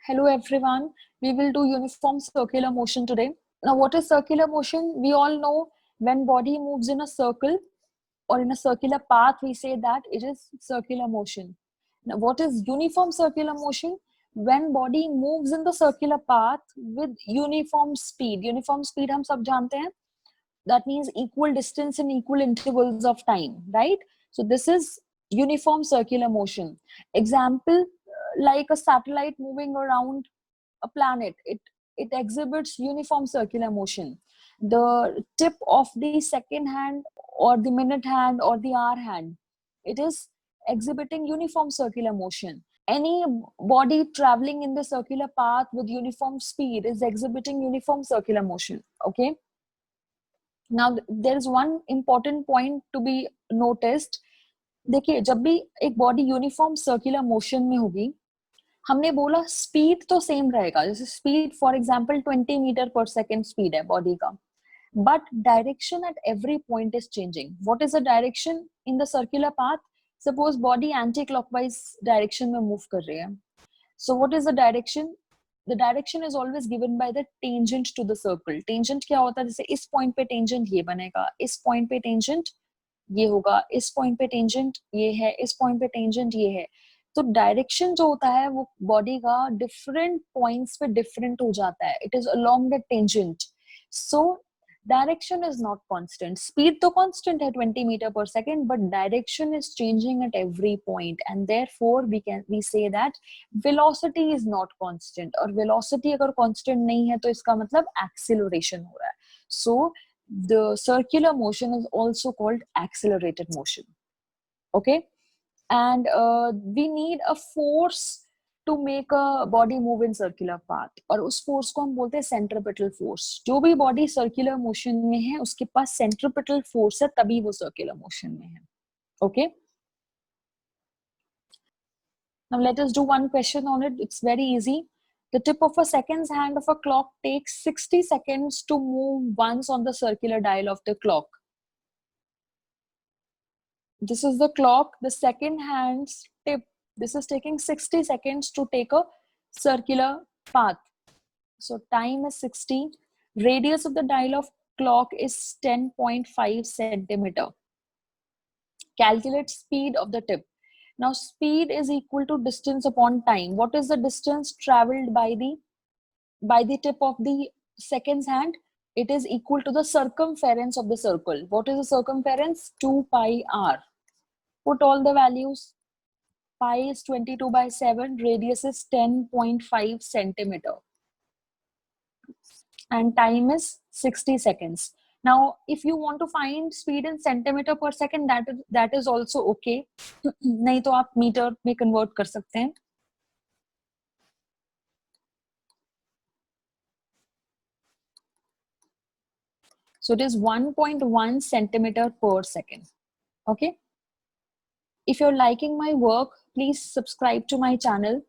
Hello everyone. We will do uniform circular motion today. Now what is circular motion? We all know when body moves in a circle or in a circular path, we say that it is circular motion. Now what is uniform circular motion? When body moves in the circular path with uniform speed. Uniform speed हम सब जानते हैं. That means equal distance in equal intervals of time, right? So this is uniform circular motion. Example, like a satellite moving around a planet, it exhibits uniform circular motion. The tip of the second hand or the minute hand or the hour hand, it is exhibiting uniform circular motion. Any body traveling in the circular path with uniform speed is exhibiting uniform circular motion. Okay. Now there is one important point to be noticed. देखिए जब भी एक body uniform circular motion में होगी, हमने बोला speed तो same रहेगा. जैसे स्पीड फॉर एग्जांपल 20 मीटर पर सेकंड स्पीड है बॉडी का, but direction at every point is changing. What is the direction in the circular path? Suppose body anti clockwise direction में मूव कर रही है. So what is the direction? The direction is always given by the tangent to the circle. Tangent क्या होता है? जैसे इस point पे टेंजेंट ये बनेगा, इस पॉइंट पे टेंजेंट ये होगा, इस पॉइंट पे टेंजेंट ये है, इस पॉइंट पे टेंजेंट ये है. तो डायरेक्शन जो होता है वो बॉडी का डिफरेंट पॉइंट्स पे डिफरेंट हो जाता है. It is along the tangent. So direction is not constant. Speed तो constant है 20 meter per second, but direction is changing at every point, and therefore we say that velocity is not constant. और velocity अगर constant नहीं है तो इसका मतलब acceleration हो रहा है. So the circular motion is also called accelerated motion. Okay, and we need a force to make a body move in circular path, और उस फोर्स को हम बोलते हैं सेंट्रिपिटल फोर्स. जो भी बॉडी सर्कुलर मोशन में है उसके पास सेंट्रिपिटल फोर्स है, तभी वो सर्कुलर मोशन में है. Okay, now let us do one question on it. It's very easy. The tip of a second's hand of a clock takes 60 seconds to move once on the circular dial of the clock. This is the clock. The second hand's tip, this is taking 60 seconds to take a circular path. So time is 60. Radius of the dial of clock is 10.5 centimeter. Calculate speed of the tip. Now speed is equal to distance upon time. What is the distance traveled by the tip of the second's hand? It is equal to the circumference of the circle. What is the circumference? 2 pi r. Put all the values. Pi is 22 by 7. Radius is 10.5 centimeter. And time is 60 seconds. Now, if you want to find speed in centimeter per second, that is also okay. नहीं तो आप metre में convert कर सकते हैं. So it is 1.1 centimeter per second. Okay. If you're liking my work, please subscribe to my channel.